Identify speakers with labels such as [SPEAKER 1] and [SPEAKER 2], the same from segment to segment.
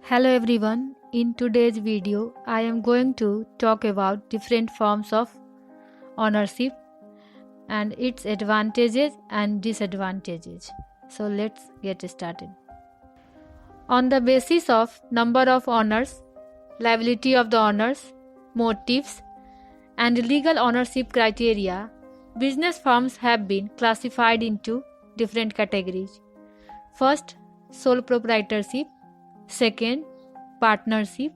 [SPEAKER 1] Hello everyone, in today's video I am going to talk about different forms of ownership and its advantages and disadvantages. So let's get started. On the basis of number of owners, liability of the owners, motives and legal ownership criteria, business firms have been classified into different categories. First, sole proprietorship. Second, partnership.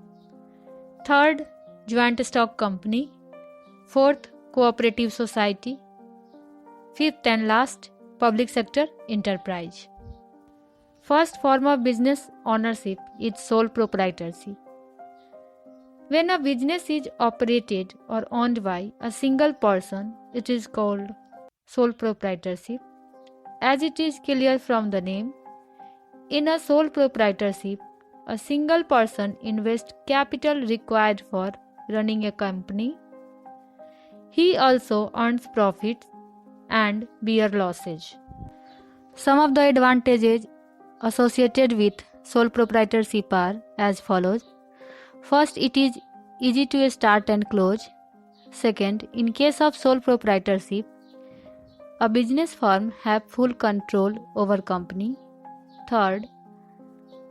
[SPEAKER 1] Third, joint stock company. Fourth, cooperative society. Fifth and last, public sector enterprise. First form of business ownership is sole proprietorship. When a business is operated or owned by a single person, it is called sole proprietorship. As it is clear from the name, in a sole proprietorship, a single person invests capital required for running a company. He also earns profits and bear losses. Some of the advantages associated with sole proprietorship are as follows. First, it is easy to start and close. Second, in case of sole proprietorship, a business firm have full control over company. Third,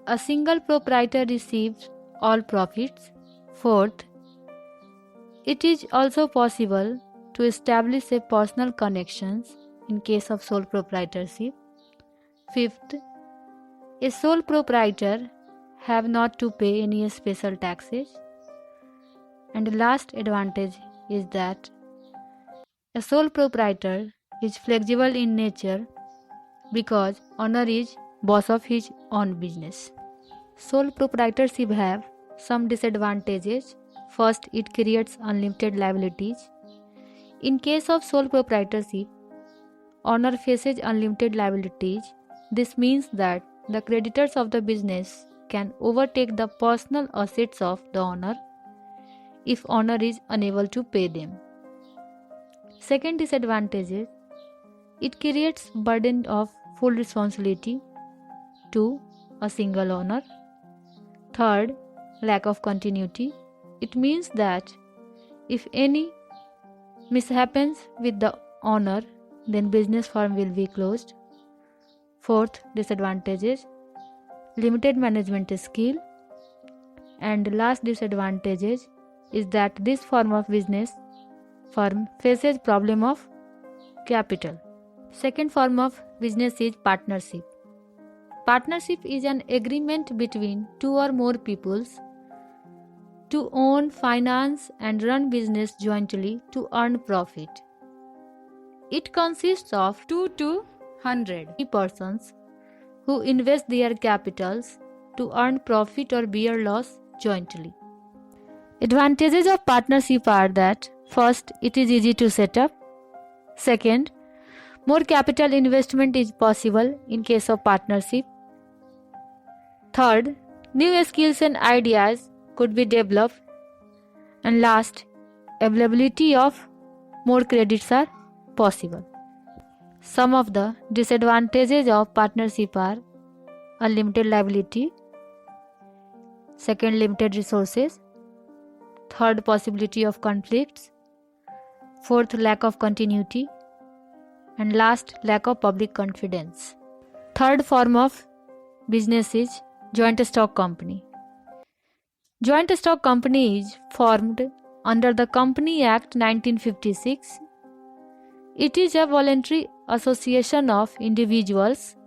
[SPEAKER 1] a single proprietor receives all profits. Fourth, it is also possible to establish a personal connections in case of sole proprietorship. Fifth, a sole proprietor have not to pay any special taxes. And the last advantage is that a sole proprietor is flexible in nature because owner is boss of his own business. Sole proprietorship have some disadvantages. First, it creates unlimited liabilities. In case of sole proprietorship, owner faces unlimited liabilities. This means that the creditors of the business can overtake the personal assets of the owner if owner is unable to pay them. Second disadvantage is it creates burden of full responsibility to a single owner. Third, lack of continuity. It means that if any mishappens with the owner, then business firm will be closed. Fourth disadvantage is limited management skill. And last disadvantage is that this form of business firm faces problem of capital. Second form of business is partnership. Partnership is an agreement between two or more peoples to own, finance and run business jointly to earn profit. It consists of 2 to 100 persons who invest their capitals to earn profit or bear loss jointly. Advantages of partnership are that first, it is easy to set up. Second, more capital investment is possible in case of partnership. Third, new skills and ideas could be developed. And last, availability of more credits are possible. Some of the disadvantages of partnership are unlimited liability. Second, limited resources. Third, possibility of conflicts. Fourth, lack of continuity. And last, lack of public confidence. Third form of business is joint stock company. Joint stock company is formed under the Company Act 1956. It is a voluntary association of individuals.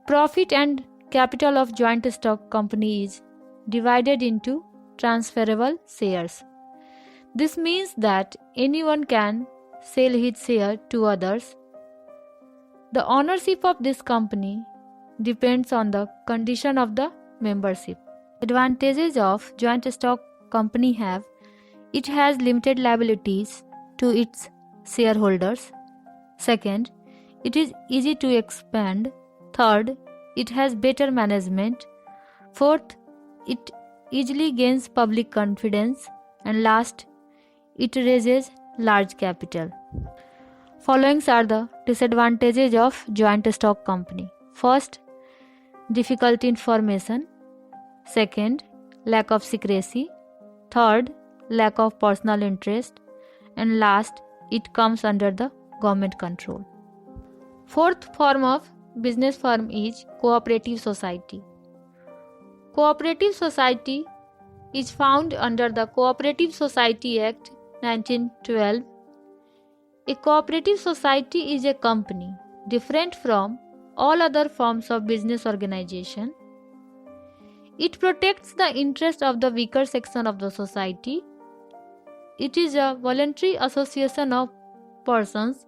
[SPEAKER 1] Profit and capital of joint stock company is divided into transferable shares. This means that anyone can sell his share to others. The ownership of this company depends on the condition of the membership. Advantages of joint stock company have it has limited liabilities to its shareholders. Second, it is easy to expand. Third, it has better management. Fourth, it easily gains public confidence. And last, it raises large capital. Following are the disadvantages of joint stock company. First, difficult information. Second, lack of secrecy. Third, lack of personal interest. And last, it comes under the government control. Fourth form of business firm is cooperative society. Cooperative society is found under the Cooperative Society Act 1912. A cooperative society is a company different from all other forms of business organization. It protects the interest of the weaker section of the society. It is a voluntary association of persons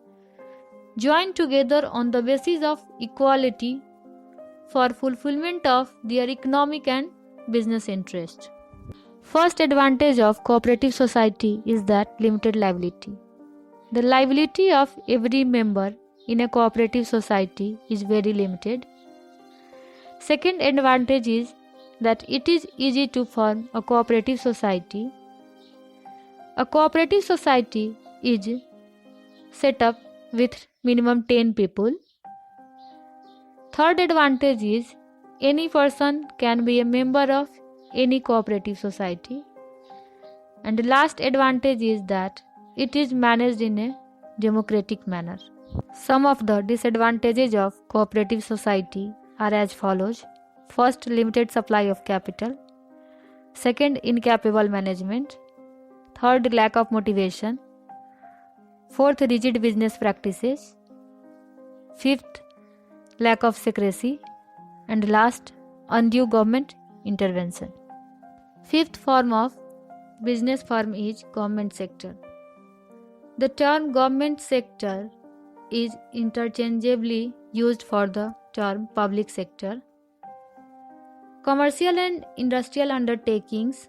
[SPEAKER 1] joined together on the basis of equality for fulfillment of their economic and business interests. First advantage of cooperative society is that limited liability. The liability of every member in a cooperative society is very limited. Second advantage is that it is easy to form a cooperative society. A cooperative society is set up with minimum 10 people. Third advantage is any person can be a member of any cooperative society. And the last advantage is that it is managed in a democratic manner. Some of the disadvantages of cooperative society are as follows. First, limited supply of capital. Second, incapable management. Third, lack of motivation. Fourth, rigid business practices. Fifth, lack of secrecy. And last, undue government intervention. Fifth form of business firm is government sector. The term government sector is interchangeably used for the term public sector. Commercial and industrial undertakings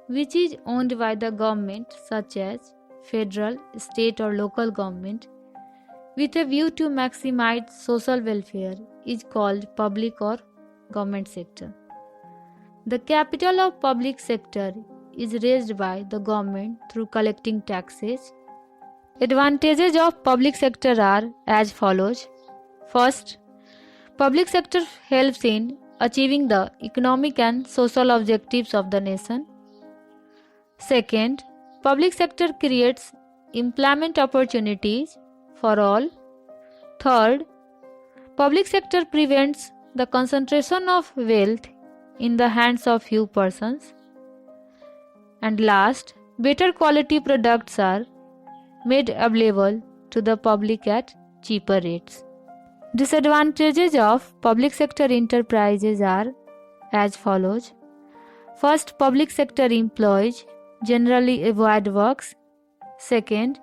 [SPEAKER 1] which is owned by the government such as federal, state or local government with a view to maximize social welfare is called public or government sector. The capital of public sector is raised by the government through collecting taxes. Advantages of public sector are as follows. First, public sector helps in achieving the economic and social objectives of the nation. Second, public sector creates employment opportunities for all. Third, public sector prevents the concentration of wealth in the hands of few persons. And last, better quality products are made available to the public at cheaper rates. Disadvantages of public sector enterprises are as follows. First, public sector employees generally avoid works. Second,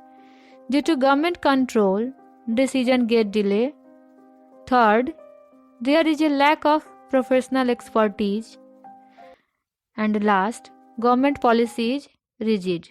[SPEAKER 1] due to government control, decisions get delayed. Third, there is a lack of professional expertise. And last, government policy is rigid.